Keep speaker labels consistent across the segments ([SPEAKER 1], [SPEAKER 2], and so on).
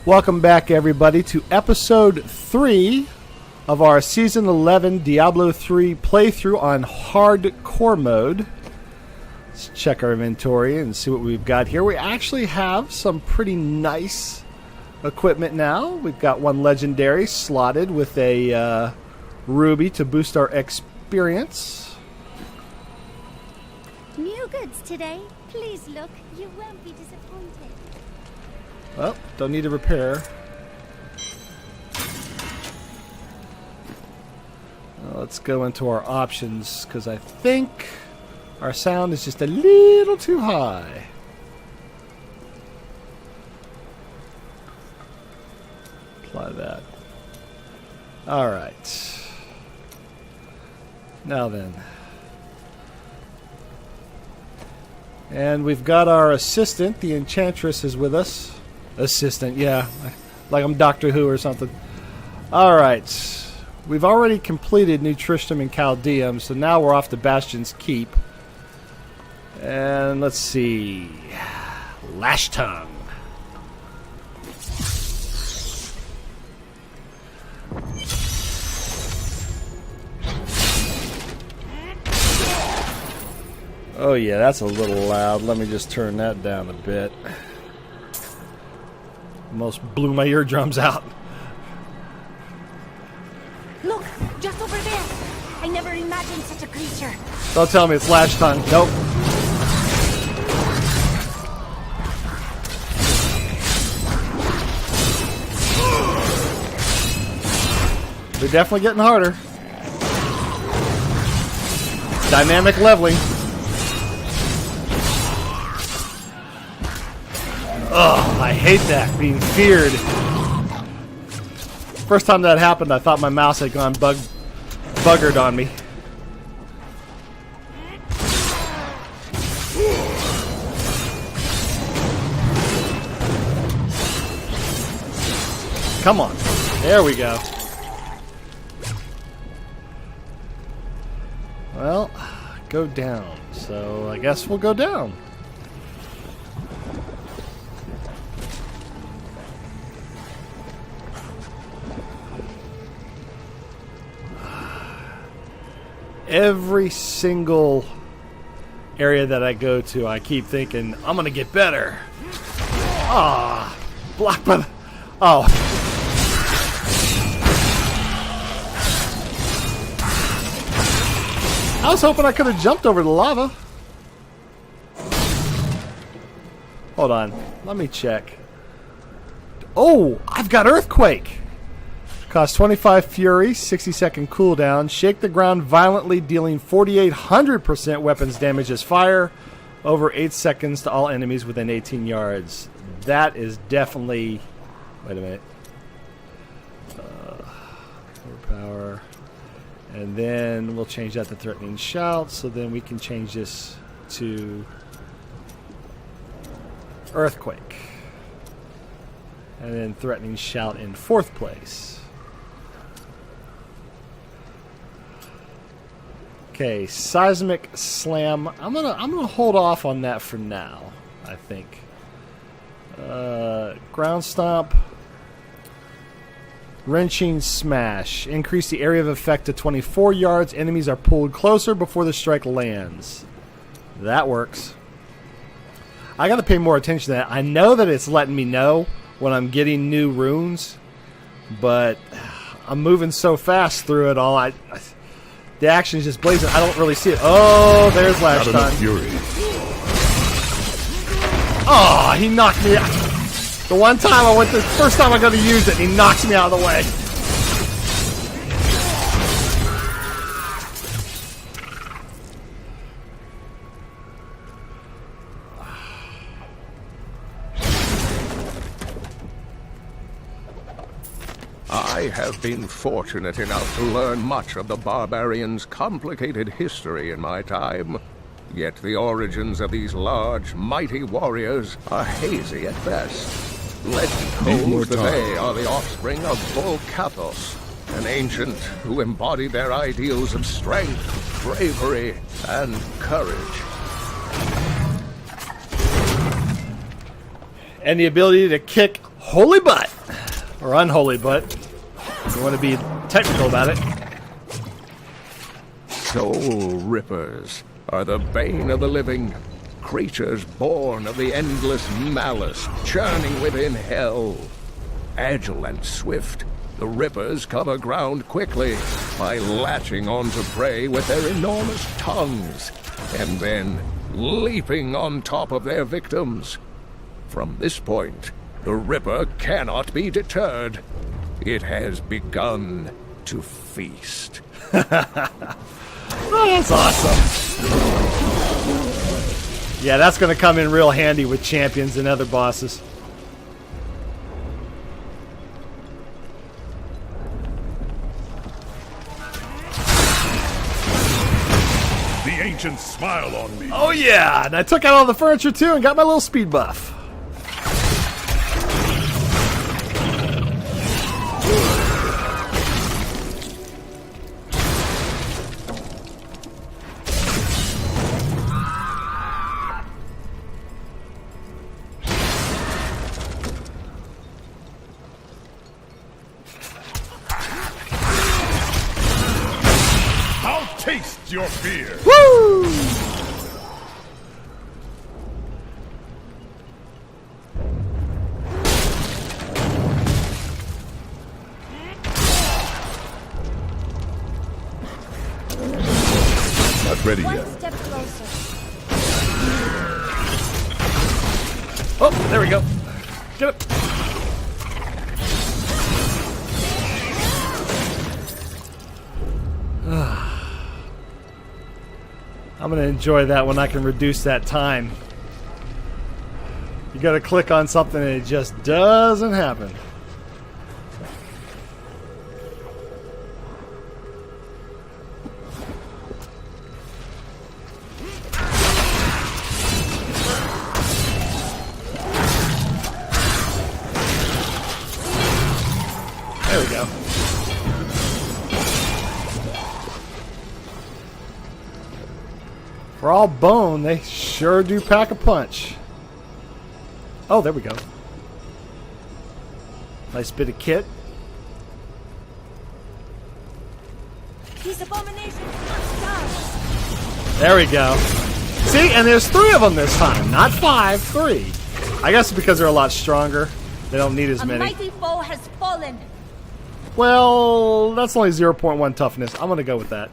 [SPEAKER 1] Welcome back, everybody, to episode 3 of our Season 11 Diablo 3 playthrough on hardcore mode. Let's check our inventory and see what we've got here. We actually have some pretty nice equipment now. We've got one legendary slotted with a ruby to boost our experience.
[SPEAKER 2] New goods today. Please look. You won't be disappointed.
[SPEAKER 1] Well, don't need to repair. Let's go into our options, because I think our sound is just a little too high. Apply that. Alright. Now then. And we've got our assistant, the Enchantress, is with us. Assistant, yeah. Like I'm Doctor Who or something. Alright. We've already completed New Tristram and Caldeum, so now we're off to Bastion's Keep. And let's see. Lash Tongue. Oh yeah, that's a little loud. Let me just turn that down a bit. Almost blew my eardrums out.
[SPEAKER 2] Look, just over there. I never imagined such a creature.
[SPEAKER 1] Don't tell me it's Lash Tongue. Nope. They're definitely getting harder. Dynamic leveling. Oh, I hate that, being feared. First time that happened, I thought my mouse had gone buggered on me. Come on. There we go. Well, go down. So I guess we'll go down. Every single area that I go to, I keep thinking, I'm going to get better. Ah, blocked by the... Oh. I was hoping I could have jumped over the lava. Hold on. Let me check. Oh, I've got Earthquake. Costs 25 Fury, 60-second cooldown. Shake the ground violently, dealing 4,800% weapons damage as fire. Over 8 seconds to all enemies within 18 yards. That is definitely... Wait a minute. Overpower. And then we'll change that to Threatening Shout, so then we can change this to Earthquake. And then Threatening Shout in 4th place. Okay, Seismic Slam. I'm gonna hold off on that for now, I think. Ground Stomp. Wrenching Smash. Increase the area of effect to 24 yards. Enemies are pulled closer before the strike lands. That works. I gotta pay more attention to that. I know that it's letting me know when I'm getting new runes, but I'm moving so fast through it all. The action is just blazing. I don't really see it. Oh, there's Lash Tongue. Fury. Oh, he knocked me out. The one time I went to, first time I got to use it, he knocks me out of the way.
[SPEAKER 3] I have been fortunate enough to learn much of the barbarians' complicated history in my time. Yet the origins of these large, mighty warriors are hazy at best. Legend holds that they are the offspring of Volcathos, an ancient who embodied their ideals of strength, bravery, and courage.
[SPEAKER 1] And the ability to kick holy butt. Or unholy butt. If you want to be technical about it.
[SPEAKER 3] Soul Rippers are the bane of the living. Creatures born of the endless malice churning within hell. Agile and swift, the Rippers cover ground quickly by latching onto prey with their enormous tongues and then leaping on top of their victims. From this point, the Ripper cannot be deterred. It has begun to feast.
[SPEAKER 1] Oh, that's awesome. Yeah, that's going to come in real handy with champions and other bosses.
[SPEAKER 4] The ancients smile on me.
[SPEAKER 1] Oh yeah, and I took out all the furniture too and got my little speed buff.
[SPEAKER 4] I'll taste your fear.
[SPEAKER 1] Woo!
[SPEAKER 4] Not ready
[SPEAKER 2] One
[SPEAKER 4] yet.
[SPEAKER 2] step closer.
[SPEAKER 1] Oh, there we go. Get it. I'm going to enjoy that when I can reduce that time. You got to click on something and it just doesn't happen. There we go. For all bone, they sure do pack a punch. Oh, there we go. Nice bit of kit.
[SPEAKER 2] These abominations must die.
[SPEAKER 1] There we go. See, and there's 3 of them this time, not 5, 3. I guess it's because they're a lot stronger. They don't need as
[SPEAKER 2] A
[SPEAKER 1] many.
[SPEAKER 2] mighty foe has fallen.
[SPEAKER 1] Well, that's only 0.1 toughness. I'm going to go with that.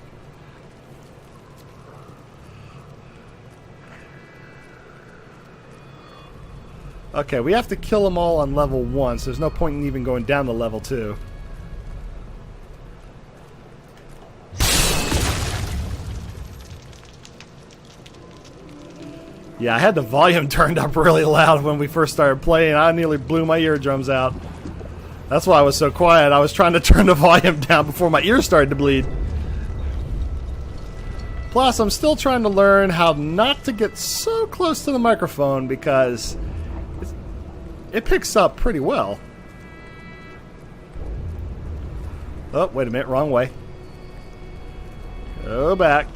[SPEAKER 1] Okay, we have to kill them all on level 1, so there's no point in even going down to level 2. Yeah, I had the volume turned up really loud when we first started playing. I nearly blew my eardrums out. That's why I was so quiet. I was trying to turn the volume down before my ears started to bleed. Plus, I'm still trying to learn how not to get so close to the microphone because it picks up pretty well. Oh, wait a minute. Wrong way. Go back.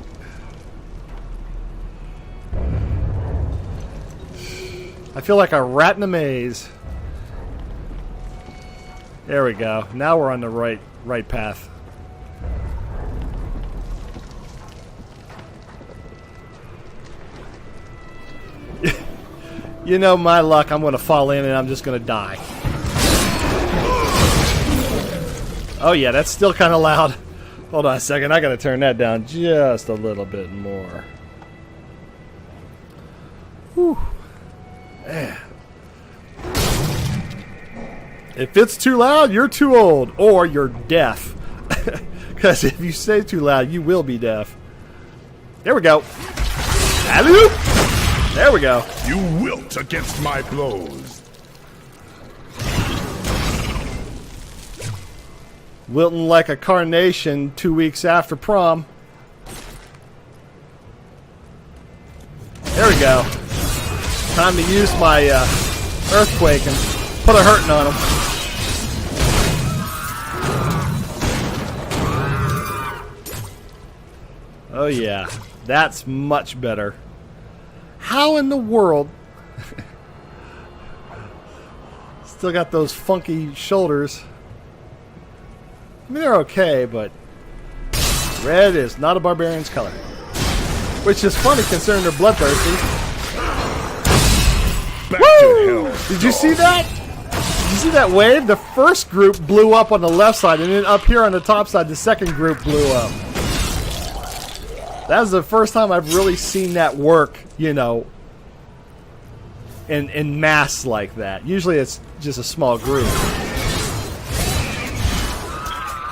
[SPEAKER 1] I feel like a rat in a maze. There we go. Now we're on the right path. You know my luck, I'm going to fall in and I'm just going to die. Oh yeah, that's still kind of loud. Hold on a second, I got to turn that down just a little bit more. Whew. Man. If it's too loud, you're too old, or you're deaf. Because if you say too loud, you will be deaf. There we go. Alley-oop! There we go.
[SPEAKER 4] You wilt against my blows.
[SPEAKER 1] Wilting like a carnation 2 weeks after prom. There we go. Time to use my earthquake and put a hurting on him. Oh yeah, that's much better. How in the world? Still got those funky shoulders. I mean, they're okay, but red is not a barbarian's color. Which is funny considering they're bloodthirsty.
[SPEAKER 4] Back to hell.
[SPEAKER 1] Did you see that? Did you see that wave? The first group blew up on the left side, and then up here on the top side, the second group blew up. That was the first time I've really seen that work, you know, in mass like that. Usually it's just a small group.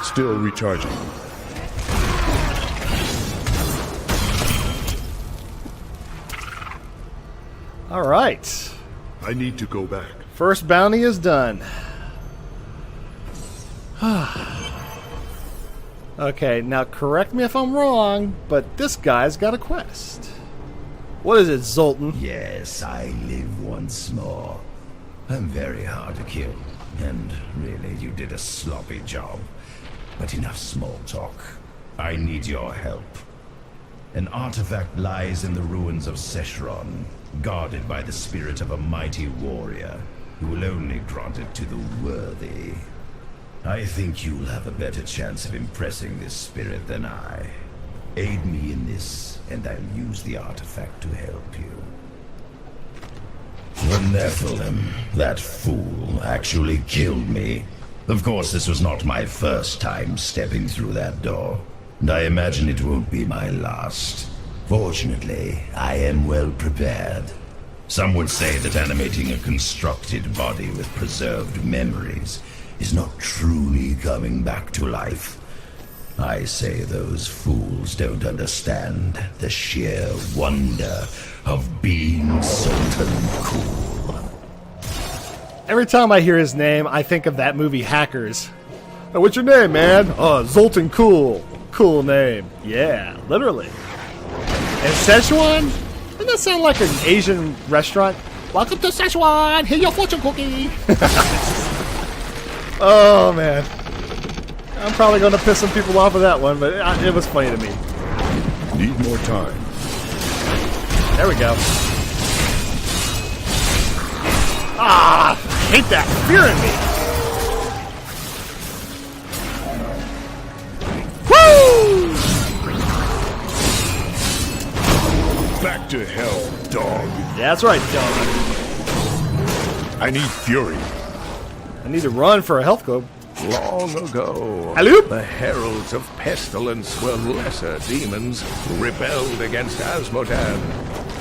[SPEAKER 4] Still recharging.
[SPEAKER 1] All right.
[SPEAKER 4] I need to go back.
[SPEAKER 1] First bounty is done. Okay, now correct me if I'm wrong, but this guy's got a quest. What is it, Zoltan?
[SPEAKER 5] Yes, I live once more. I'm very hard to kill, and really, you did a sloppy job. But enough small talk. I need your help. An artifact lies in the ruins of Seshron, guarded by the spirit of a mighty warrior, who will only grant it to the worthy. I think you'll have a better chance of impressing this spirit than I. Aid me in this, and I'll use the artifact to help you. The Nephilim, that fool, actually killed me. Of course, this was not my first time stepping through that door, and I imagine it won't be my last. Fortunately, I am well prepared. Some would say that animating a constructed body with preserved memories is not truly coming back to life. I say those fools don't understand the sheer wonder of being Sultan Cool.
[SPEAKER 1] Every time I hear his name, I think of that movie Hackers. Oh, what's your name, man? Zoltan Cool. Cool name. Yeah, literally. And Szechuan? Doesn't that sound like an Asian restaurant? Welcome to Szechuan! Here's your fortune cookie! Oh, man. I'm probably going to piss some people off with that one, but it was funny to me.
[SPEAKER 4] Need more time.
[SPEAKER 1] There we go. Ah! Hate that fear in me! Woo!
[SPEAKER 4] Back to hell, dog.
[SPEAKER 1] Yeah, that's right, dog.
[SPEAKER 4] I need fury.
[SPEAKER 1] I need to run for a health globe.
[SPEAKER 3] Long ago,
[SPEAKER 1] Hello?
[SPEAKER 3] the heralds of pestilence were lesser demons who rebelled against Asmodan.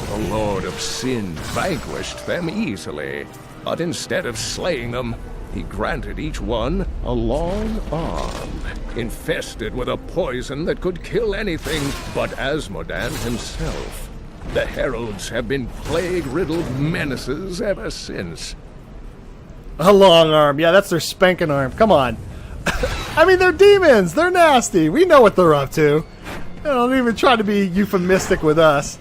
[SPEAKER 3] The Lord of Sin vanquished them easily, but instead of slaying them, he granted each one a long arm, infested with a poison that could kill anything but Asmodan himself. The heralds have been plague-riddled menaces ever since.
[SPEAKER 1] A long arm. Yeah, that's their spanking arm. Come on. I mean, they're demons. They're nasty. We know what they're up to. They don't even try to be euphemistic with us.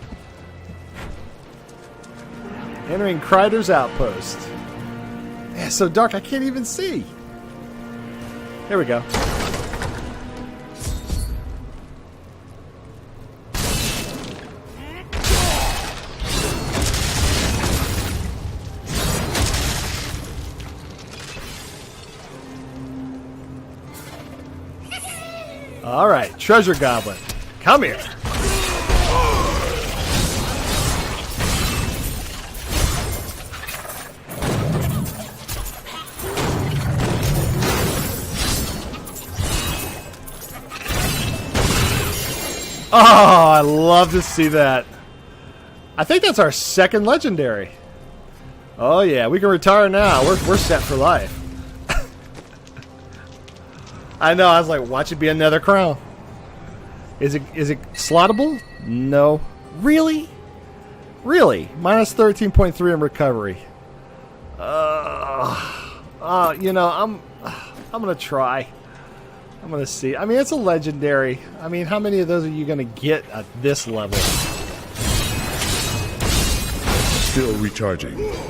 [SPEAKER 1] Entering Kreider's outpost. Yeah, it's so dark I can't even see. There we go. All right, treasure goblin, come here. Oh, I love to see that. I think that's our second legendary. Oh yeah, we can retire now. We're set for life. I know, I was like, watch it be another crown. Is it slottable? No. Really? Really? Minus 13.3 in recovery. You know, I'm gonna try. I'm gonna see. I mean, it's a legendary. I mean, how many of those are you gonna get at this level?
[SPEAKER 4] Still recharging.
[SPEAKER 2] Most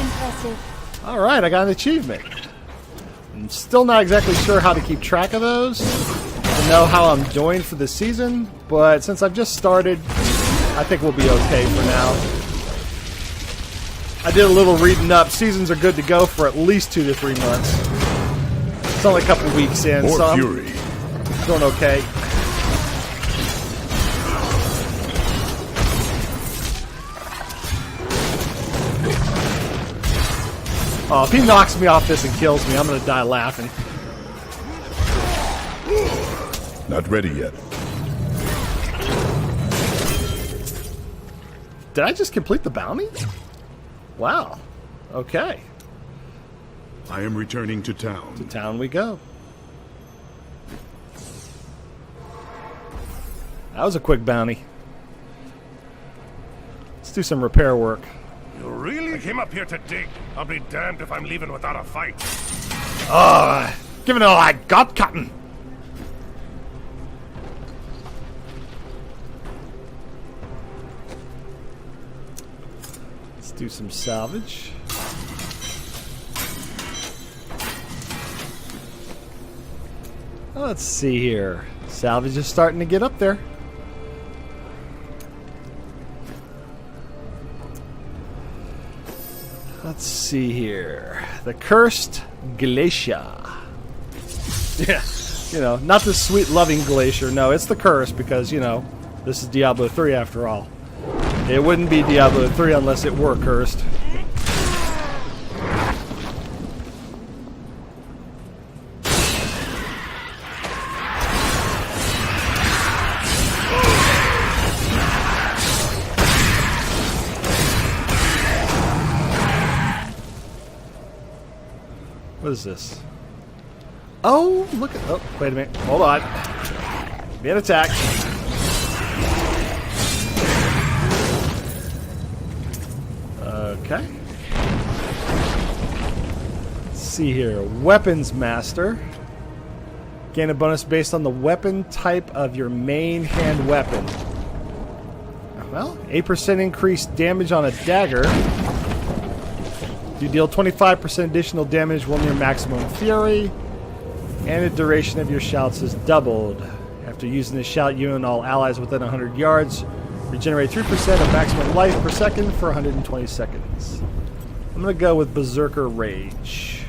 [SPEAKER 2] impressive.
[SPEAKER 1] All right, I got an achievement. I'm still not exactly sure how to keep track of those. I know how I'm doing for the season, but since I've just started, I think we'll be okay for now. I did a little reading up. Seasons are good to go for at least 2 to 3 months. It's only a couple weeks in,
[SPEAKER 4] More
[SPEAKER 1] so
[SPEAKER 4] fury.
[SPEAKER 1] I'm doing okay. Oh, if he knocks me off this and kills me, I'm going to die laughing.
[SPEAKER 4] Not ready yet.
[SPEAKER 1] Did I just complete the bounty? Wow. Okay.
[SPEAKER 4] I am returning to town.
[SPEAKER 1] Town we go. That was a quick bounty. Let's do some repair work.
[SPEAKER 6] You really came up here to dig? I'll be damned if I'm leaving without a fight.
[SPEAKER 1] Give it all I got, Captain. Let's do some salvage. Let's see here. Salvage is starting to get up there. Let's see here. The Cursed Glacier. Yeah, you know, not the sweet loving glacier. No, it's the curse because, you know, this is Diablo 3 after all. It wouldn't be Diablo 3 unless it were cursed. What is this? Oh, look at... Oh, wait a minute. Hold on. Being attacked. Okay. Let's see here. Weapons Master. Gain a bonus based on the weapon type of your main hand weapon. Well, 8% increased damage on a dagger. You deal 25% additional damage while near maximum fury, and the duration of your shouts is doubled. After using this shout, you and all allies within 100 yards regenerate 3% of maximum life per second for 120 seconds. I'm going to go with Berserker Rage.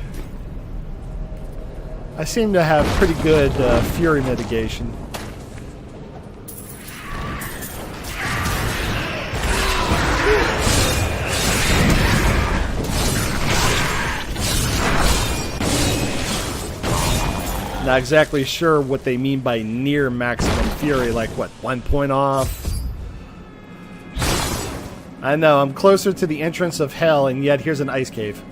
[SPEAKER 1] I seem to have pretty good fury mitigation. Not exactly sure what they mean by near maximum fury, like what, 1 point off? I know, I'm closer to the entrance of hell, and yet here's an ice cave.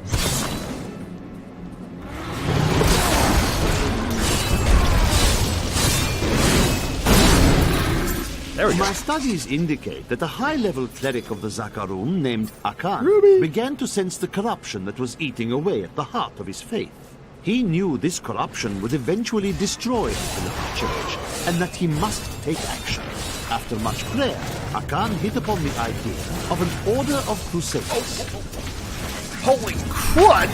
[SPEAKER 1] There we go.
[SPEAKER 7] My studies indicate that a high-level cleric of the Zakarum named Akan
[SPEAKER 1] Ruby.
[SPEAKER 7] began to sense the corruption that was eating away at the heart of his faith. He knew this corruption would eventually destroy the little church, and that he must take action. After much prayer, Akan hit upon the idea of an order of crusaders.
[SPEAKER 1] Holy crud!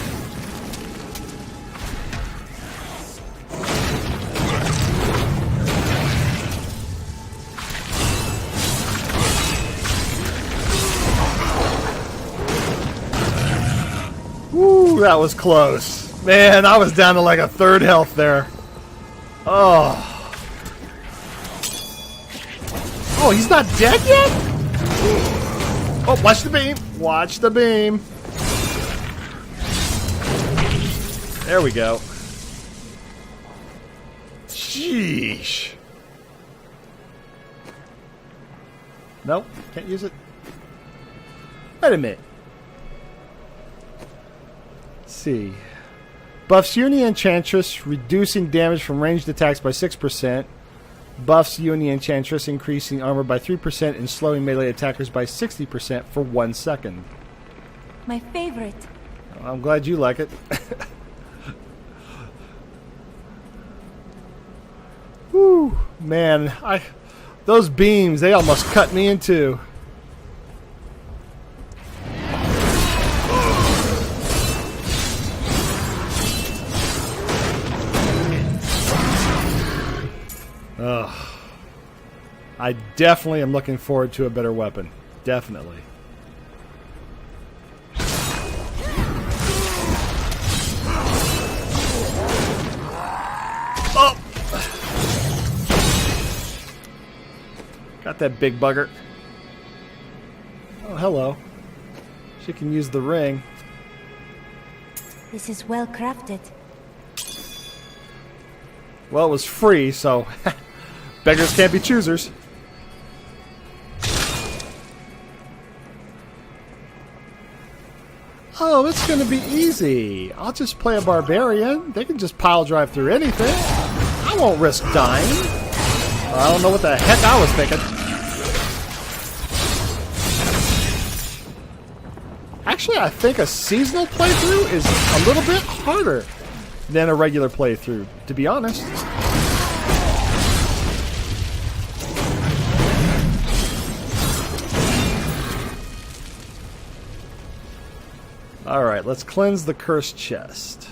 [SPEAKER 1] Woo, that was close. Man, I was down to like a third health there. Oh. Oh, he's not dead yet? Oh, watch the beam. Watch the beam. There we go. Sheesh. Nope, can't use it. Wait a minute. Let's see. Buffs Uni Enchantress, reducing damage from ranged attacks by 6%. Buffs Uni Enchantress, increasing armor by 3% and slowing melee attackers by 60% for 1 second.
[SPEAKER 2] My favorite.
[SPEAKER 1] I'm glad you like it. Whew, man, those beams, they almost cut me in two. Ugh. I definitely am looking forward to a better weapon. Definitely. Got that big bugger. Oh, hello. She can use the ring.
[SPEAKER 2] This is well crafted.
[SPEAKER 1] Well, it was free, so beggars can't be choosers. Oh, it's gonna be easy. I'll just play a barbarian. They can just pile drive through anything. I won't risk dying. I don't know what the heck I was thinking. Actually, I think a seasonal playthrough is a little bit harder than a regular playthrough, to be honest. Alright, let's cleanse the cursed chest.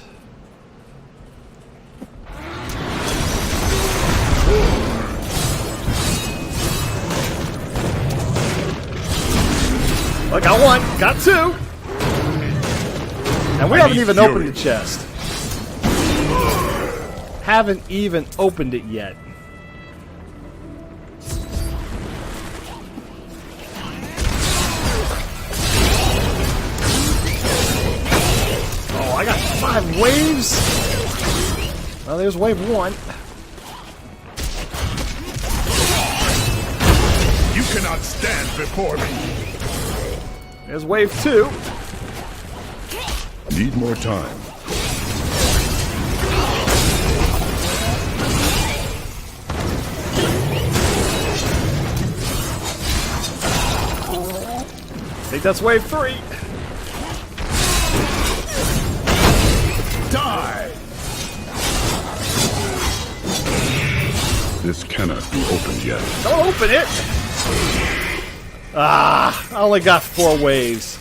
[SPEAKER 1] I got one, got two. And we haven't even opened the chest. Haven't even opened it yet. Oh, I got 5 waves. Well, there's wave 1.
[SPEAKER 4] You cannot stand before me.
[SPEAKER 1] There's wave 2.
[SPEAKER 4] Need more time.
[SPEAKER 1] I think that's wave 3.
[SPEAKER 4] Die! This cannot be opened yet.
[SPEAKER 1] Don't open it! Ah, I only got 4 waves.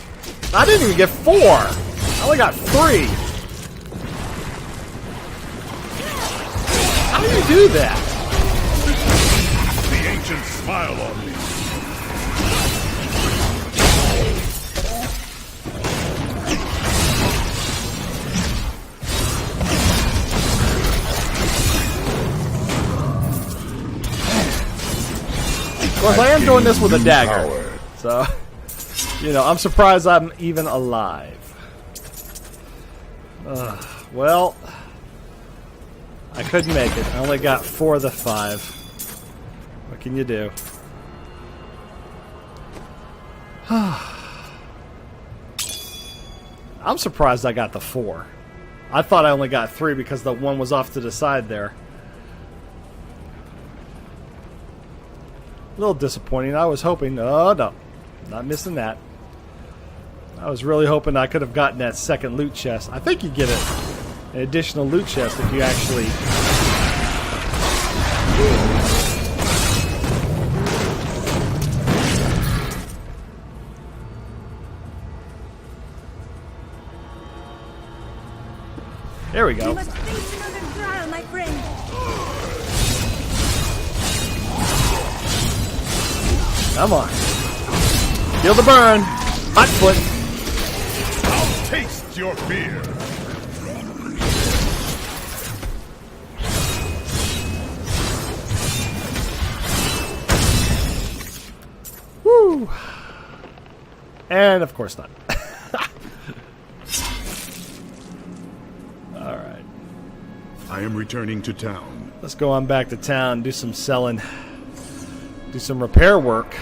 [SPEAKER 1] I didn't even get 4. I only got 3. How do you do that?
[SPEAKER 4] The ancients smile on me.
[SPEAKER 1] Of course, I am doing this with a dagger. So, you know, I'm surprised I'm even alive. Well, I couldn't make it. I only got 4 of the 5. What can you do? I'm surprised I got the 4. I thought I only got 3 because the one was off to the side there. A little disappointing. I was hoping... Oh, no. Not missing that. I was really hoping I could have gotten that second loot chest. I think you get an additional loot chest if you actually... There we go.
[SPEAKER 2] You must face another trial, my friend.
[SPEAKER 1] Come on. Feel the burn. Hot foot.
[SPEAKER 4] I'll taste your fear.
[SPEAKER 1] Woo. And of course not. Alright.
[SPEAKER 4] I am returning to town.
[SPEAKER 1] Let's go on back to town, do some selling. Do some repair work.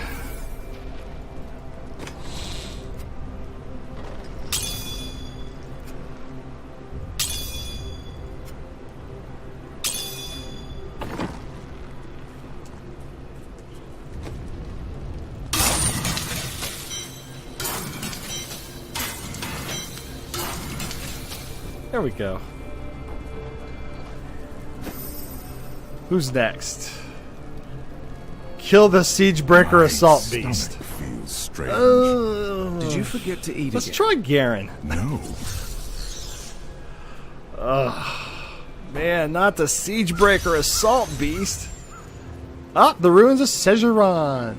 [SPEAKER 1] There we go. Who's next? Kill the Siegebreaker Assault Beast.
[SPEAKER 4] Feels strange.
[SPEAKER 8] Did you forget to eat
[SPEAKER 1] Let's
[SPEAKER 8] again?
[SPEAKER 1] try Garen.
[SPEAKER 4] No.
[SPEAKER 1] Man, not the Siegebreaker Assault Beast. Ah, the Ruins of Sejuron.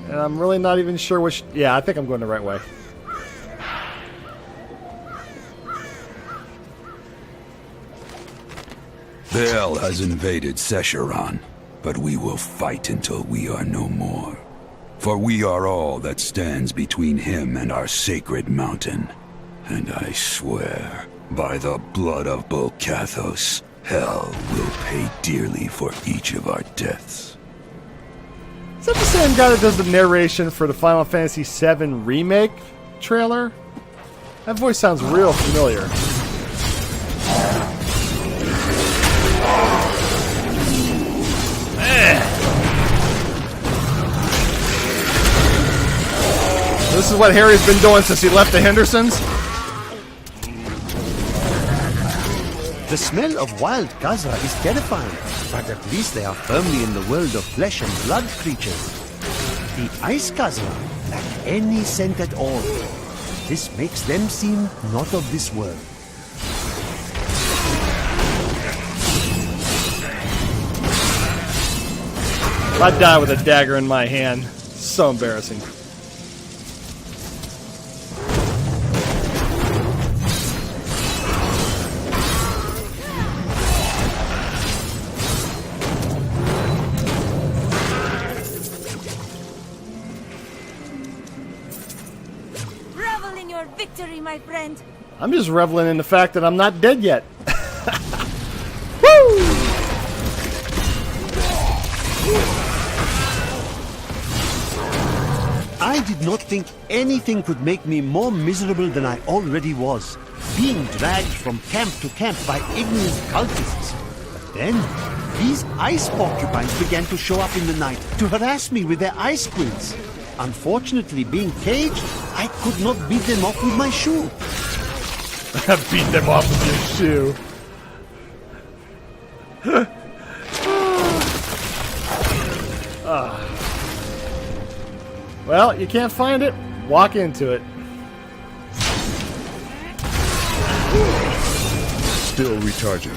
[SPEAKER 1] And I'm really not even sure which... Yeah, I think I'm going the right way.
[SPEAKER 8] Baal has invaded Sejuron.
[SPEAKER 9] but we will fight until we are no more. For we are all that stands between him and our sacred mountain. And I swear, by the blood of Bolcathos, hell will pay dearly for each of our deaths.
[SPEAKER 1] Is that the same guy that does the narration for the Final Fantasy VII Remake trailer? That voice sounds real familiar. This is what Harry's been doing since he left the Hendersons?
[SPEAKER 7] The smell of wild Khazra is terrifying, but at least they are firmly in the world of flesh and blood creatures. The ice Khazra lack any scent at all. This makes them seem not of this world.
[SPEAKER 1] I die with a dagger in my hand. So embarrassing.
[SPEAKER 2] Revel in your victory, my friend.
[SPEAKER 1] I'm just reveling in the fact that I'm not dead yet. Woo!
[SPEAKER 7] I did not think anything could make me more miserable than I already was, being dragged from camp to camp by ignorant cultists. But then, these ice porcupines began to show up in the night to harass me with their ice quills. Unfortunately, being caged, I could not beat them off with my shoe.
[SPEAKER 1] Beat them off with your shoe. Well, you can't find it. Walk into it.
[SPEAKER 4] Still recharging.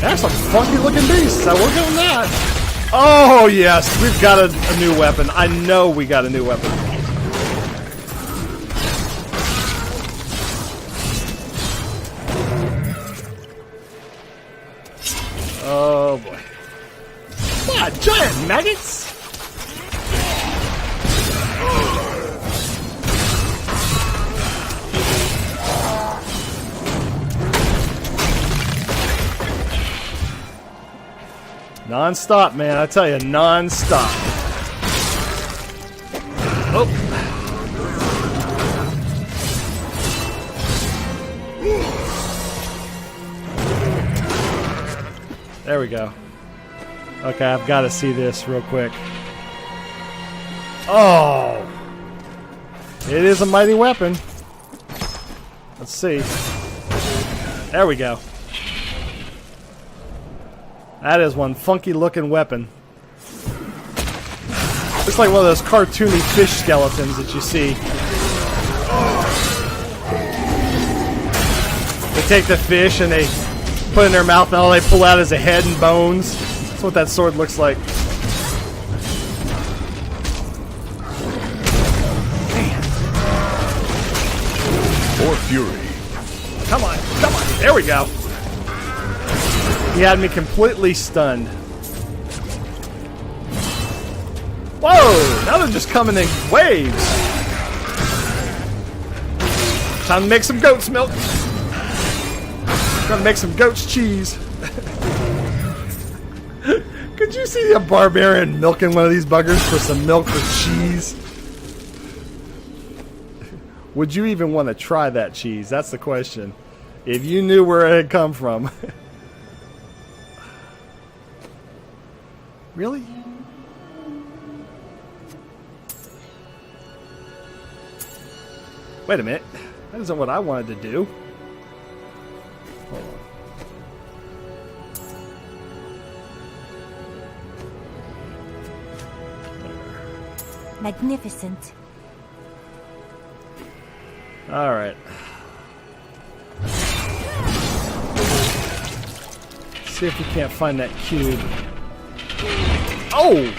[SPEAKER 1] That's some funky looking beasts. I work on that. Oh, yes. We've got a new weapon. I know we got a new weapon. Oh, boy. What? Giant maggots? Non-stop, man. I tell you, non-stop. Oh. There we go. Okay, I've got to see this real quick. Oh! It is a mighty weapon. Let's see. There we go. That is one funky looking weapon. Looks like one of those cartoony fish skeletons that you see. They take the fish and they put it in their mouth and all they pull out is a head and bones. That's what that sword looks like.
[SPEAKER 4] Or fury.
[SPEAKER 1] Come on, come on. There we go. He had me completely stunned. Whoa! Now they're just coming in waves. Time to make some goat's milk. Gonna make some goat's cheese. Could you see a barbarian milking one of these buggers for some milk or cheese? Would you even want to try that cheese? That's the question. If you knew where it had come from. Really? Wait a minute. That isn't what I wanted to do. Hold on.
[SPEAKER 2] Magnificent.
[SPEAKER 1] All right. See if we can't find that cube. Oh!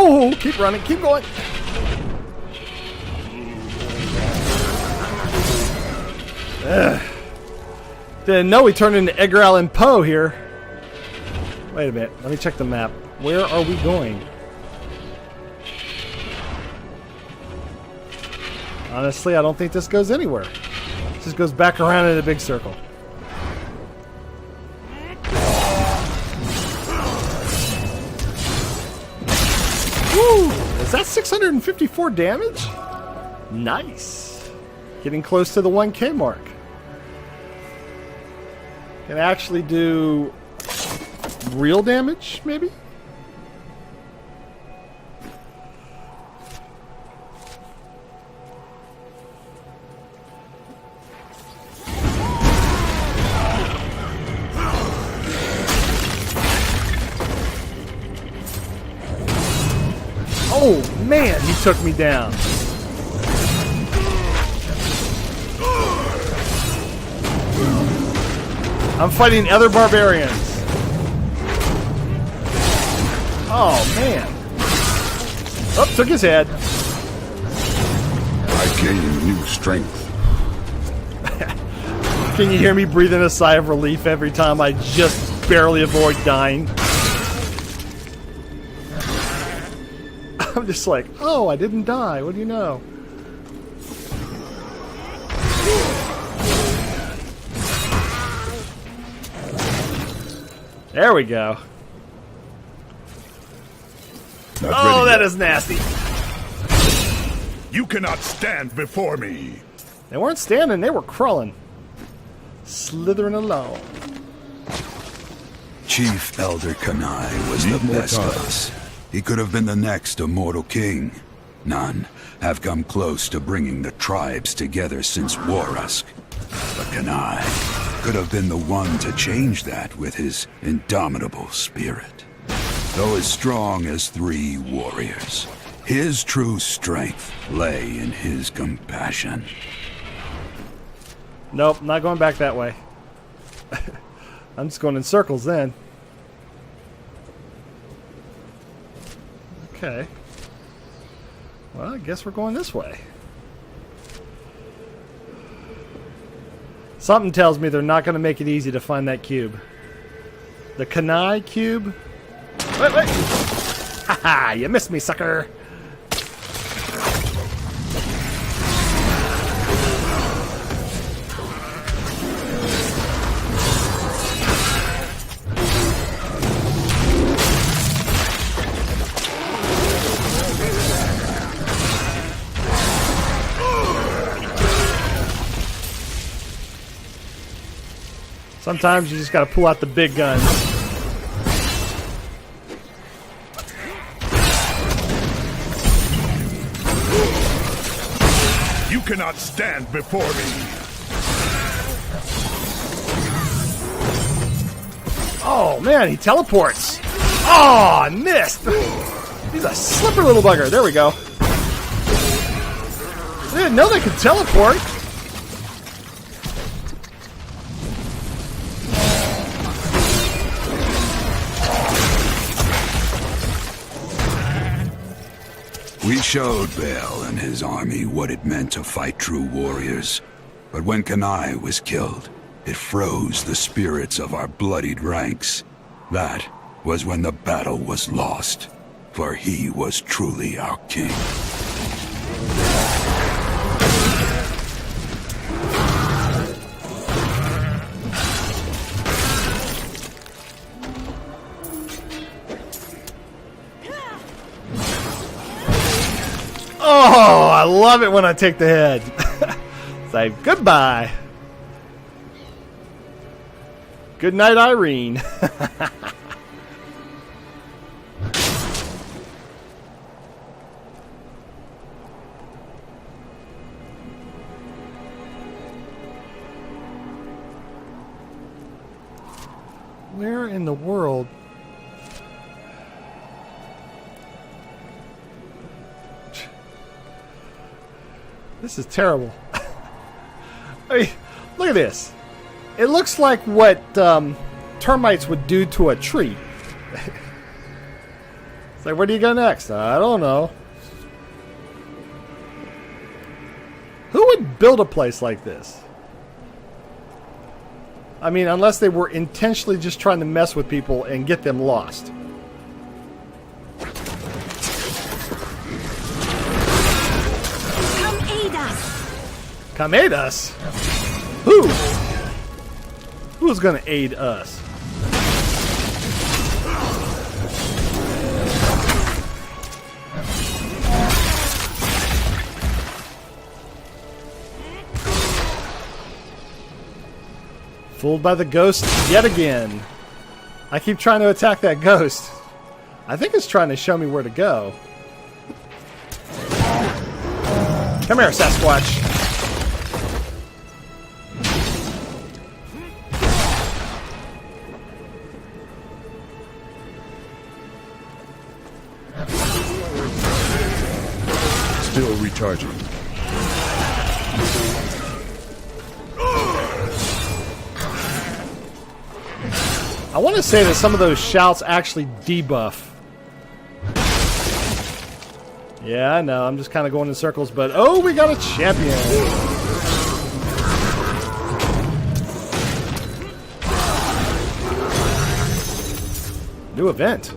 [SPEAKER 1] Oh, keep running, keep going. Ugh. Didn't know we turned into Edgar Allan Poe here. Wait a minute, let me check the map. Where are we going? Honestly, I don't think this goes anywhere. It just goes back around in a big circle. Woo! Is that 654 damage? Nice. Getting close to the 1K mark. Can actually do real damage, maybe? Oh man, he took me down. I'm fighting other barbarians. Oh man. Oh, took his head.
[SPEAKER 9] I gain new strength.
[SPEAKER 1] Can you hear me breathing a sigh of relief every time I just barely avoid dying? I'm just like, oh, I didn't die. What do you know? There we go. Oh, that is nasty.
[SPEAKER 4] You cannot stand before me.
[SPEAKER 1] They weren't standing, they were crawling. Slithering along.
[SPEAKER 9] Chief Elder Kanai was the best of us. He could have been the next immortal king. None have come close to bringing the tribes together since Warrusk. But Kanai could have been the one to change that with his indomitable spirit. Though as strong as 3 warriors, his true strength lay in his compassion.
[SPEAKER 1] Nope, not going back that way. I'm just going in circles then. Okay. Well, I guess we're going this way. Something tells me they're not going to make it easy to find that cube. The Kanai cube? Wait, wait! Haha, you missed me, sucker! Sometimes you just gotta pull out the big guns.
[SPEAKER 4] You cannot stand before me.
[SPEAKER 1] Oh man, he teleports. Oh, I missed. He's a slippery little bugger. There we go. I didn't know they could teleport.
[SPEAKER 9] We showed Baal and his army what it meant to fight true warriors. But when Kanai was killed, it froze the spirits of our bloodied ranks. That was when the battle was lost, for he was truly our king.
[SPEAKER 1] Oh, I love it when I take the head. Say goodbye. Good night, Irene. Where in the world? This is terrible. I mean, look at this. It looks like what termites would do to a tree. It's Like, where do you go next? I don't know. Who would build a place like this? I mean, unless they were intentionally just trying to mess with people and get them lost.
[SPEAKER 2] Come aid us.
[SPEAKER 1] Come aid us? Who? Who's gonna aid us? Fooled by the ghost yet again. I keep trying to attack that ghost. I think it's trying to show me where to go. Come here, Sasquatch.
[SPEAKER 4] Still recharging.
[SPEAKER 1] I want to say that some of those shouts actually debuff. Yeah, I know. I'm just kind of going in circles, but oh, we got a champion. New event.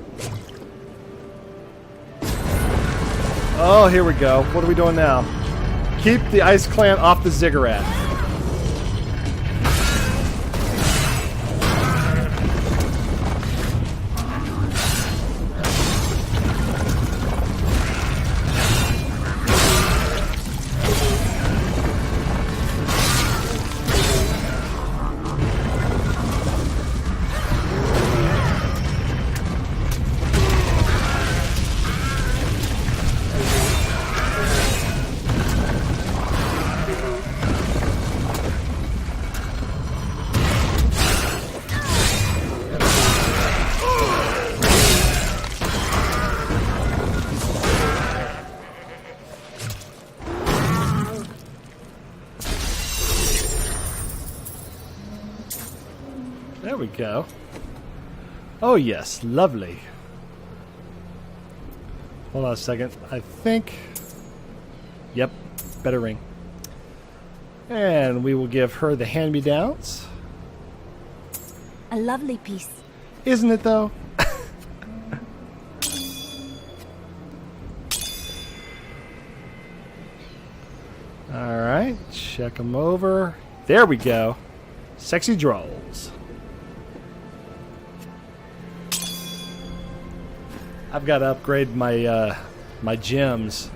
[SPEAKER 1] Oh, here we go. What are we doing now? Keep the Ice Clan off the ziggurat. There we go. Oh yes, lovely. Hold on a second. I think... Yep, better ring. And we will give her the hand-me-downs.
[SPEAKER 2] A lovely piece.
[SPEAKER 1] Isn't it, though? Alright, check them over. There we go. Sexy draws. I've got to upgrade my my gems.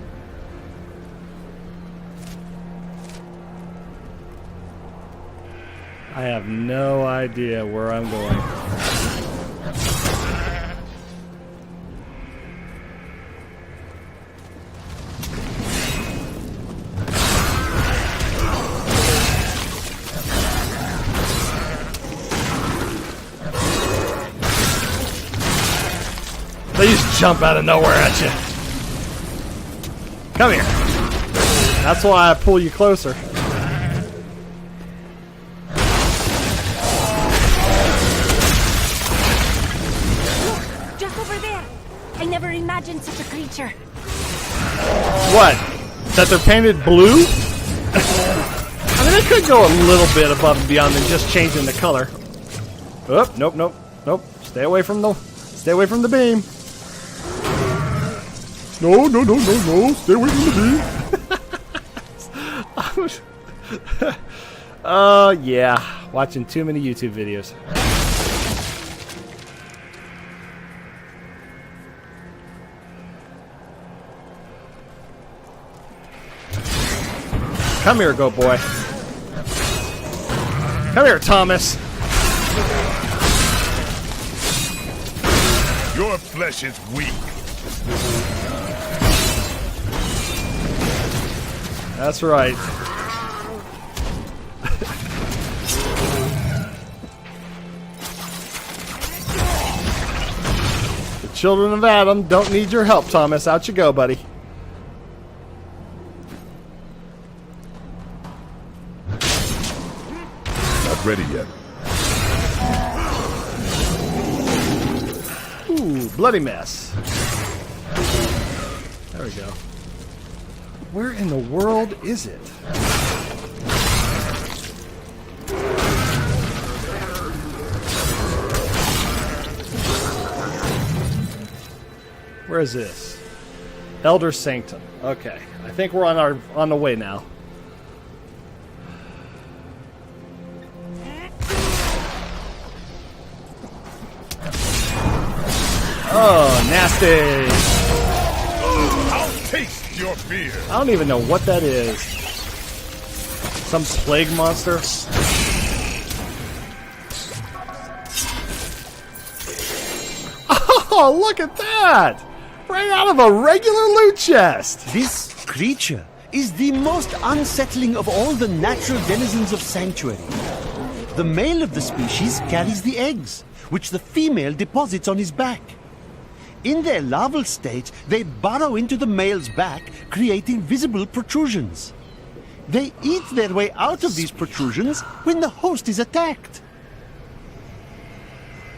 [SPEAKER 1] I have no idea where I'm going. They just jump out of nowhere at you. Come here. That's why I pull you closer.
[SPEAKER 2] Just over there. I never imagined such a creature.
[SPEAKER 1] What? That they're painted blue? I mean, they could go a little bit above and beyond than just changing the color. Oh, nope, nope, nope. Stay away from the beam. No, no, no, no, no. Stay away from the beam. Yeah. Watching too many YouTube videos. Come here, goat boy. Come here, Thomas.
[SPEAKER 4] Your flesh is weak.
[SPEAKER 1] That's right. The children of Adam don't need your help, Thomas. Out you go, buddy.
[SPEAKER 4] Not ready yet.
[SPEAKER 1] Ooh, bloody mess. There we go. Where in the world is it? Where is this? Elder Sanctum. Okay, I think we're on the way now. Oh, nasty!
[SPEAKER 4] I'll taste your fear.
[SPEAKER 1] I don't even know what that is. Some plague monster? Oh, look at that! Right out of a regular loot chest!
[SPEAKER 10] This creature is the most unsettling of all the natural denizens of Sanctuary. The male of the species carries the eggs, which the female deposits on his back. In their larval state, they burrow into the male's back, creating visible protrusions. They eat their way out of these protrusions when the host is attacked.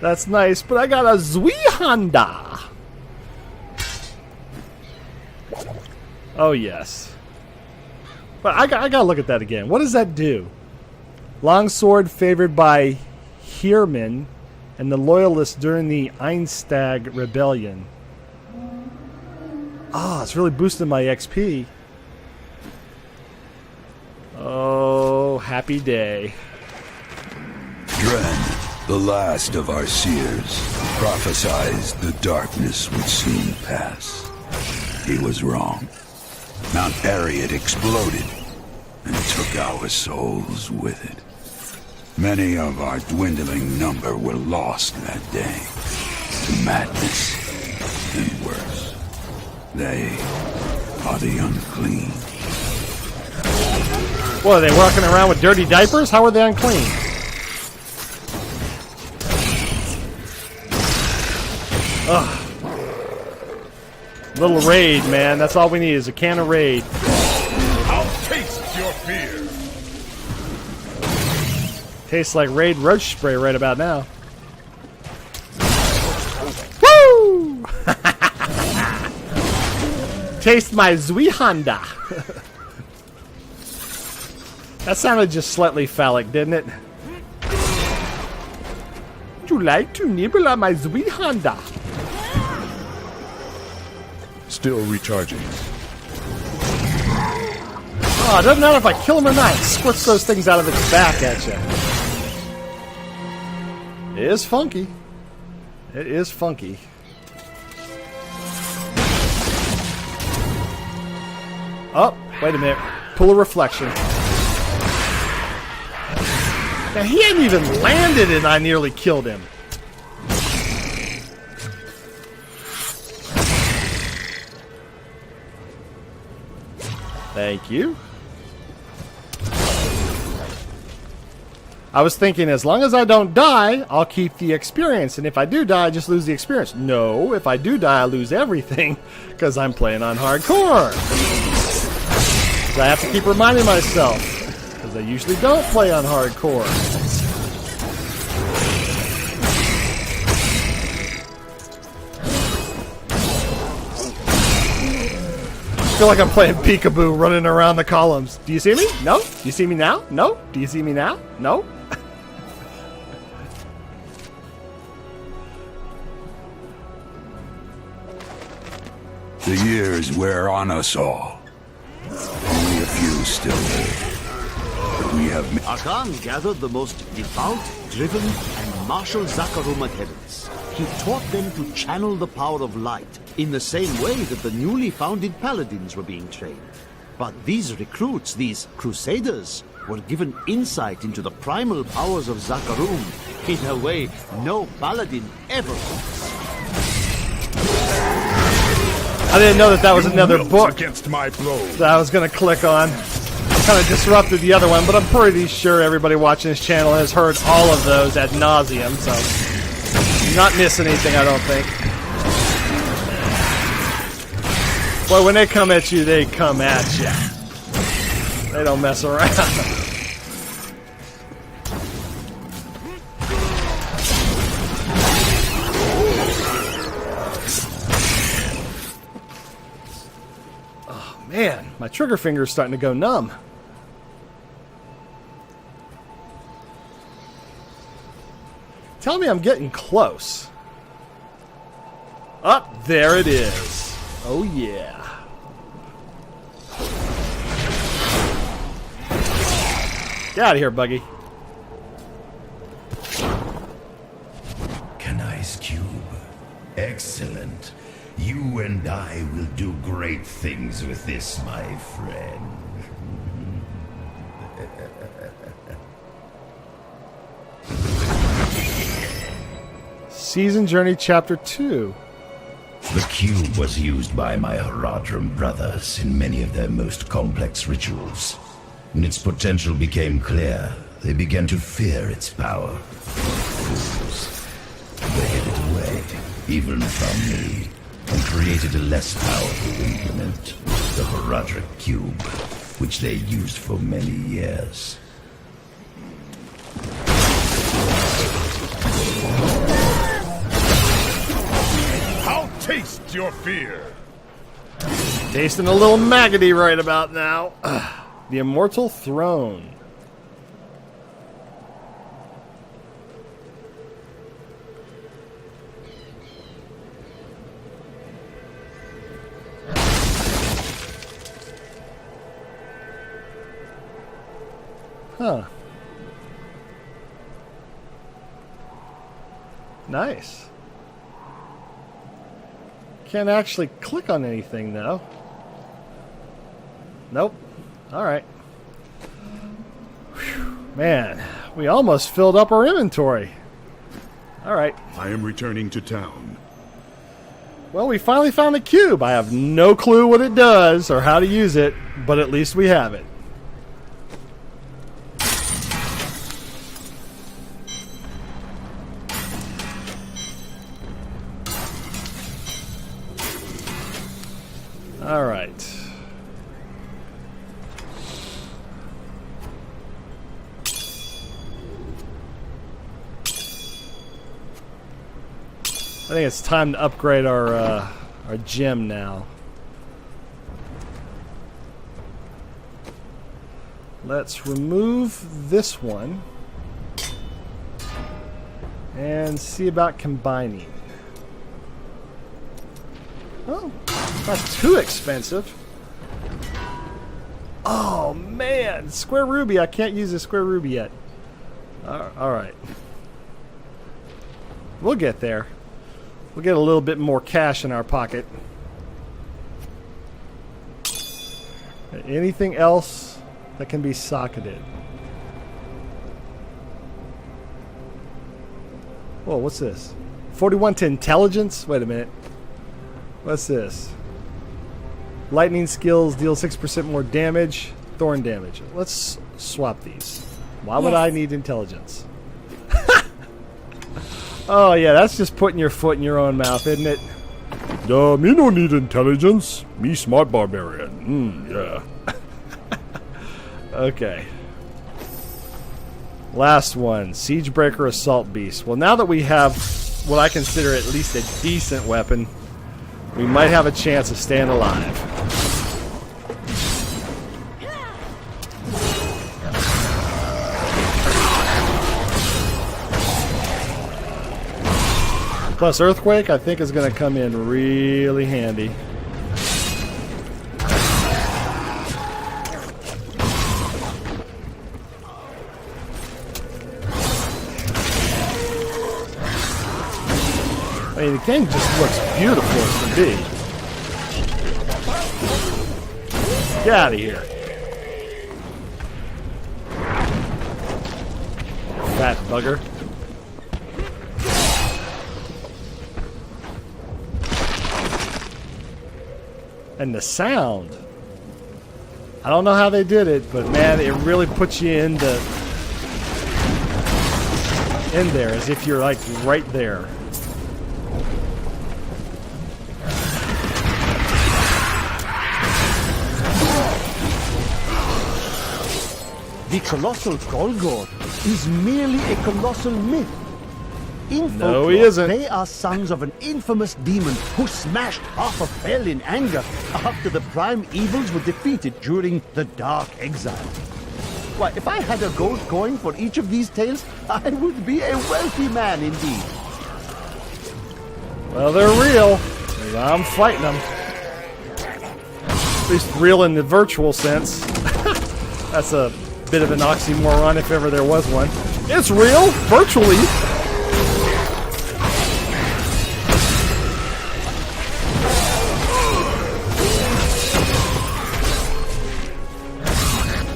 [SPEAKER 1] That's nice, but I got a Zwihanda. Oh, yes. But I gotta look at that again. What does that do? Longsword favored by Heerman and the Loyalists during the Einstag Rebellion. Ah, it's really boosting my XP. Oh, happy day.
[SPEAKER 9] Dren, the last of our seers, prophesied the darkness would soon pass. He was wrong. Mount Ariad exploded and took our souls with it. Many of our dwindling number were lost that day to madness and worse. They are the unclean.
[SPEAKER 1] What, are they walking around with dirty diapers? How are they unclean? Ugh. Little raid, man. That's all we need is a can of raid.
[SPEAKER 4] I'll taste your fear.
[SPEAKER 1] Tastes like Raid roach spray right about now. Woo! Taste my Zwihanda. That sounded just slightly phallic, didn't it? Would you like to nibble on my Zwihanda?
[SPEAKER 4] Still recharging.
[SPEAKER 1] Oh, it doesn't matter if I kill him or not. It squirts those things out of its back at you. It is funky. It is funky. Oh, wait a minute. Pull a reflection. Now, he hadn't even landed and I nearly killed him. Thank you. I was thinking, as long as I don't die, I'll keep the experience. And if I do die, I just lose the experience. No, if I do die, I lose everything. Because I'm playing on hardcore. So I have to keep reminding myself. Because I usually don't play on hardcore. I feel like I'm playing peekaboo running around the columns. Do you see me? No? Do you see me now? No? Do you see me now? No?
[SPEAKER 9] The years wear on us all. Only a few still live. But we have...
[SPEAKER 7] Akan gathered the most devout, driven, and martial Zakarum adherents. He taught them to channel the power of light in the same way that the newly founded paladins were being trained. But these recruits, these crusaders, were given insight into the primal powers of Zakarum in a way no paladin ever was.
[SPEAKER 1] I didn't know that was another book
[SPEAKER 4] Against my blow.
[SPEAKER 1] that I was going to click on. Kind of disrupted the other one, but I'm pretty sure everybody watching this channel has heard all of those ad nauseum, so not missing anything, I don't think. Boy, when they come at you, they come at you. They don't mess around. Man, my trigger finger is starting to go numb. Tell me I'm getting close. Up there it is. Oh yeah. Get out of here, Buggy.
[SPEAKER 5] An ice cube. Excellent. You and I will do great things with this, my friend.
[SPEAKER 1] Season Journey Chapter 2.
[SPEAKER 5] The cube was used by my Haradrim brothers in many of their most complex rituals. When its potential became clear, they began to fear its power. They hid it away, even from me, and created a less powerful implement, the Haradrim cube, which they used for many years.
[SPEAKER 4] I'll taste your fear.
[SPEAKER 1] Tasting a little maggoty right about now. The Immortal Throne. Huh. Nice. Can't actually click on anything though. Nope. Alright. Man, we almost filled up our inventory. Alright.
[SPEAKER 4] I am returning to town.
[SPEAKER 1] Well, we finally found a cube. I have no clue what it does or how to use it, but at least we have it. Alright. I think it's time to upgrade our gym now. Let's remove this one and see about combining. Oh, not too expensive. Oh man, Square Ruby! I can't use a Square Ruby yet. All right, we'll get there. We'll get a little bit more cash in our pocket. Anything else that can be socketed? Whoa, what's this? 41 to intelligence? Wait a minute. What's this? Lightning skills deal 6% more damage. Thorn damage. Let's swap these. Why would I need intelligence? Oh yeah, that's just putting your foot in your own mouth, isn't it?
[SPEAKER 6] Me no need intelligence. Me smart barbarian. Yeah.
[SPEAKER 1] Okay. Last one. Siegebreaker Assault Beast. Well, now that we have what I consider at least a decent weapon, we might have a chance of staying alive. Plus Earthquake, I think, is going to come in really handy. I mean, the game just looks beautiful as can be. Get out of here. Fat bugger. And the sound. I don't know how they did it, but man, it really puts you in there as if you're like right there.
[SPEAKER 10] The colossal Golgor is merely a colossal myth. In
[SPEAKER 1] No,
[SPEAKER 10] folklore,
[SPEAKER 1] he isn't.
[SPEAKER 10] they are sons of an infamous demon who smashed half of hell in anger after the prime evils were defeated during the Dark Exile. Why, if I had a gold coin for each of these tales, I would be a wealthy man indeed.
[SPEAKER 1] Well, they're real. 'Cause I'm fighting them. At least real in the virtual sense. That's a bit of an oxymoron if ever there was one. It's real, virtually.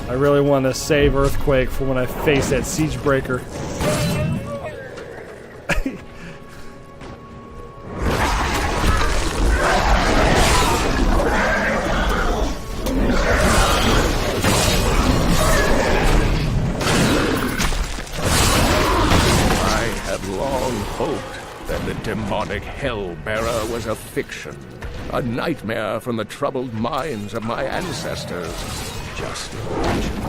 [SPEAKER 1] I really want to save Earthquake for when I face that siege breaker.
[SPEAKER 3] The demonic hell-bearer was a fiction, a nightmare from the troubled minds of my ancestors. Just imagine,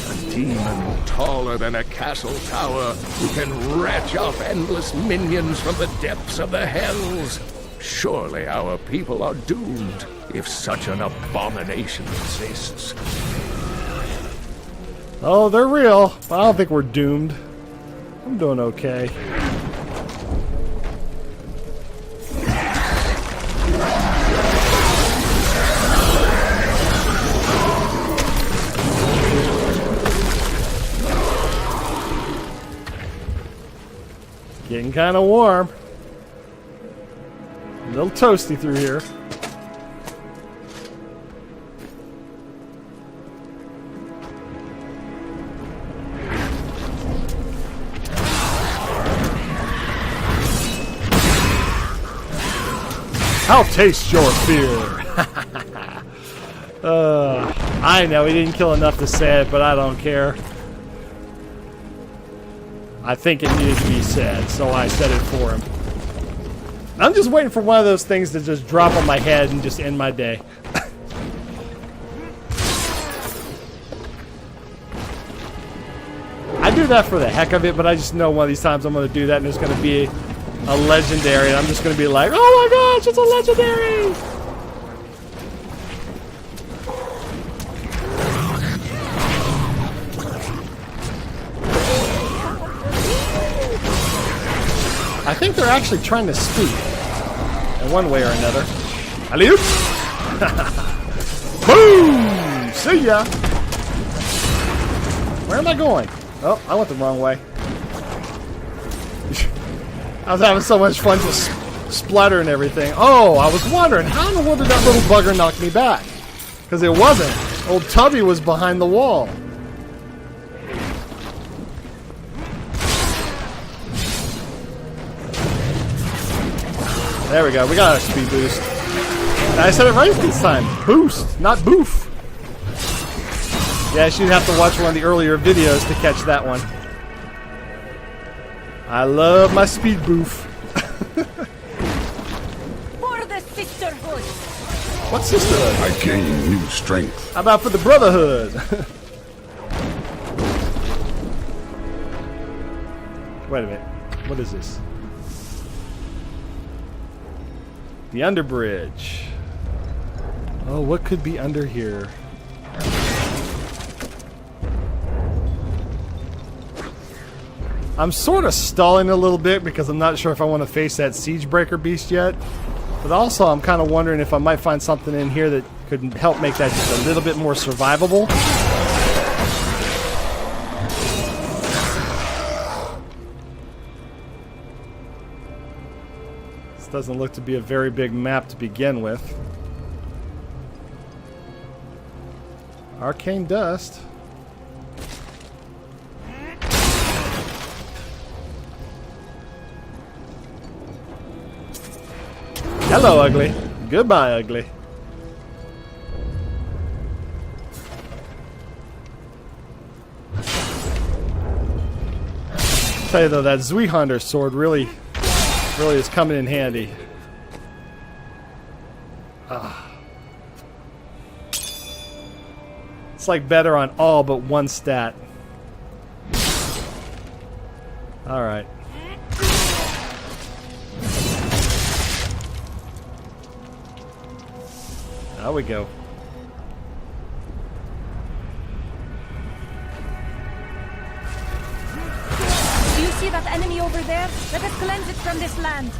[SPEAKER 3] a demon taller than a castle tower who can retch up endless minions from the depths of the hells. Surely our people are doomed if such an abomination exists.
[SPEAKER 1] Oh, they're real. I don't think we're doomed. I'm doing okay. Getting kind of warm. A little toasty through here. I'll taste your fear. I know he didn't kill enough to say it, but I don't care. I think it needed to be said, so I said it for him. I'm just waiting for one of those things to just drop on my head and just end my day. I do that for the heck of it, but I just know one of these times I'm going to do that and it's going to be a legendary, and I'm just going to be like, oh my gosh, it's a legendary! I think they're actually trying to speak in one way or another. Alley-oop! Boom! See ya! Where am I going? Oh, I went the wrong way. I was having so much fun just splattering everything. Oh, I was wondering, how in the world did that little bugger knock me back? Because it wasn't. Old Tubby was behind the wall. There we go. We got a speed boost. And I said it right this time. Boost, not boof. Yeah, she'd have to watch one of the earlier videos to catch that one. I love my speed boof.
[SPEAKER 2] For the sisterhood.
[SPEAKER 1] What sisterhood?
[SPEAKER 9] I gain new strength.
[SPEAKER 1] How about for the brotherhood? Wait a minute. What is this? The underbridge. Oh, what could be under here? I'm sort of stalling a little bit because I'm not sure if I want to face that siege breaker beast yet. But also I'm kind of wondering if I might find something in here that could help make that just a little bit more survivable. Doesn't look to be a very big map to begin with. Arcane dust. Hello, ugly. Goodbye, ugly. Tell you though, that Zweihänder sword really is coming in handy. It's like better on all but one stat. Alright. There we go.
[SPEAKER 2] Do you see that enemy over there? Let us cleanse it from this land.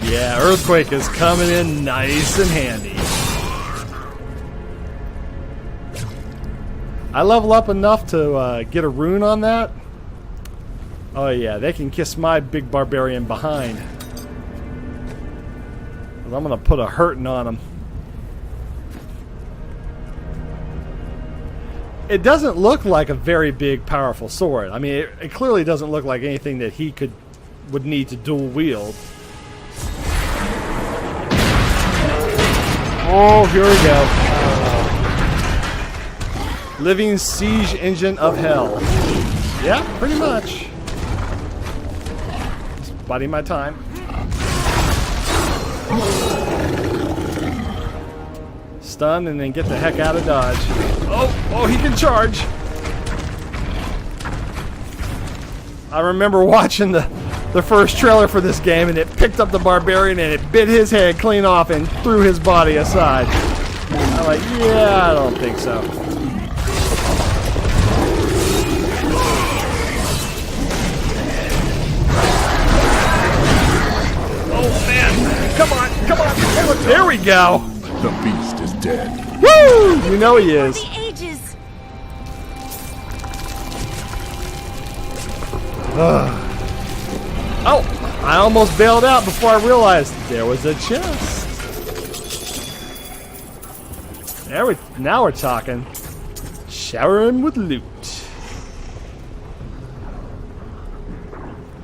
[SPEAKER 1] Yeah, Earthquake is coming in nice and handy. I level up enough to get a rune on that. Oh yeah, they can kiss my big barbarian behind. 'Cause I'm gonna put a hurting on them. It doesn't look like a very big, powerful sword. I mean, it clearly doesn't look like anything that he would need to dual wield. Oh, here we go. Living siege engine of hell. Yeah, pretty much. Just biding my time. Stun and then get the heck out of dodge. Oh, he can charge. I remember watching the first trailer for this game, and it picked up the barbarian and it bit his head clean off and threw his body aside. I'm like, yeah, I don't think so. Oh man, come on. There we go.
[SPEAKER 4] The beast is dead.
[SPEAKER 1] Woo! You know he is.
[SPEAKER 2] For the ages.
[SPEAKER 1] Oh, I almost bailed out before I realized there was a chest. Now we're talking. Showering with loot.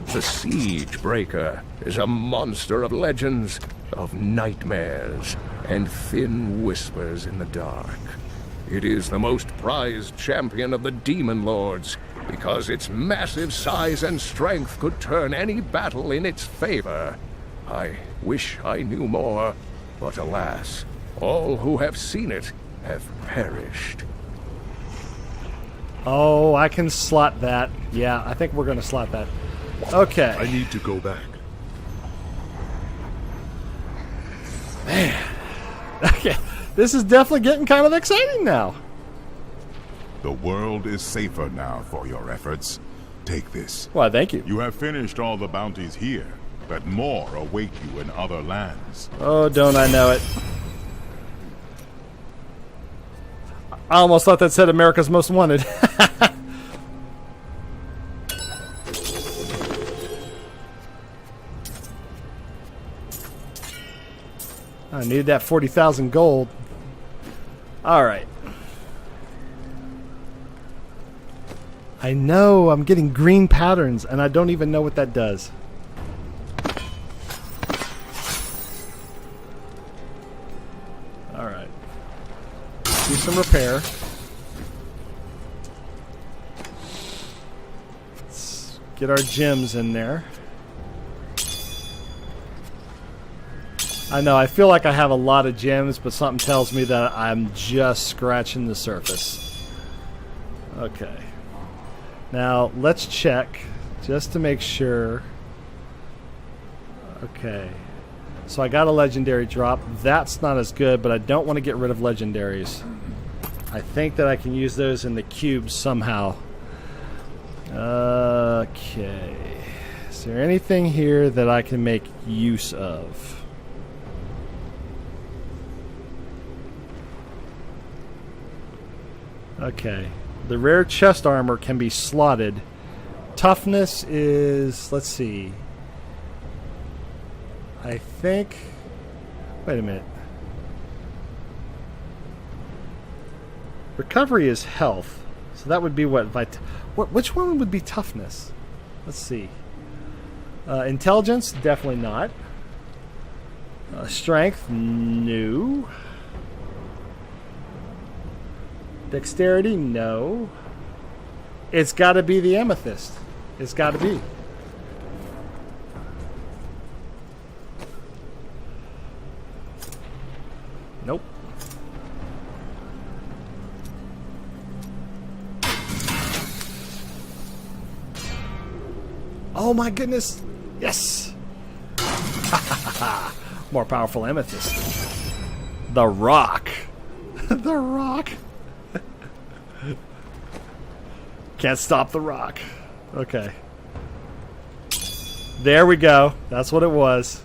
[SPEAKER 3] The Siege Breaker is a monster of legends, of nightmares, and thin whispers in the dark. It is the most prized champion of the Demon Lords, because its massive size and strength could turn any battle in its favor. I wish I knew more, but alas, all who have seen it have perished.
[SPEAKER 1] Oh, I can slot that. Yeah, I think we're going to slot that. Okay.
[SPEAKER 4] I need to go back.
[SPEAKER 1] Man. Okay. This is definitely getting kind of exciting now.
[SPEAKER 4] The world is safer now for your efforts. Take this.
[SPEAKER 1] Well, thank you.
[SPEAKER 4] You have finished all the bounties here, but more await you in other lands.
[SPEAKER 1] Oh, don't I know it. I almost thought that said America's Most Wanted. I needed that 40,000 gold. Alright. I know I'm getting green patterns and I don't even know what that does. Alright. Do some repair. Let's get our gems in there. I know, I feel like I have a lot of gems, but something tells me that I'm just scratching the surface. Okay. Now, let's check, just to make sure. Okay. So I got a legendary drop. That's not as good, but I don't want to get rid of legendaries. I think that I can use those in the cubes somehow. Okay. Is there anything here that I can make use of? Okay. The rare chest armor can be slotted. Toughness is... let's see. I think... wait a minute. Recovery is health. So that would be what? Which one would be toughness? Let's see. Intelligence? Definitely not. Strength? No. Dexterity? No. It's got to be the amethyst. It's got to be. Nope. Oh my goodness. Yes. More powerful amethyst. The rock. The rock. Can't stop the rock. Okay. There we go. That's what it was.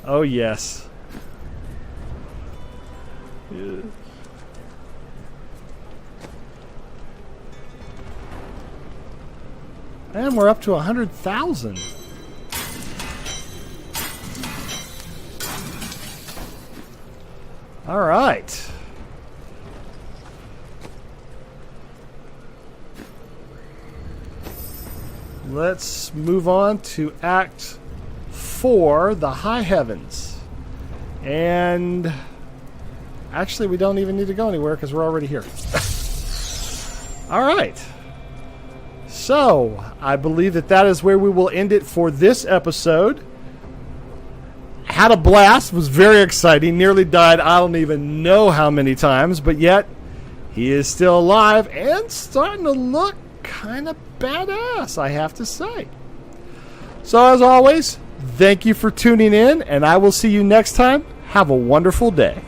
[SPEAKER 1] Oh, yes. Yeah. And we're up to 100,000. All right. Let's move on to Act 4, the High Heavens. And actually, we don't even need to go anywhere because we're already here. All right. So, I believe that is where we will end it for this episode. Had a blast, was very exciting, nearly died I don't even know how many times, but yet he is still alive and starting to look kind of badass, I have to say. So as always, thank you for tuning in, and I will see you next time. Have a wonderful day.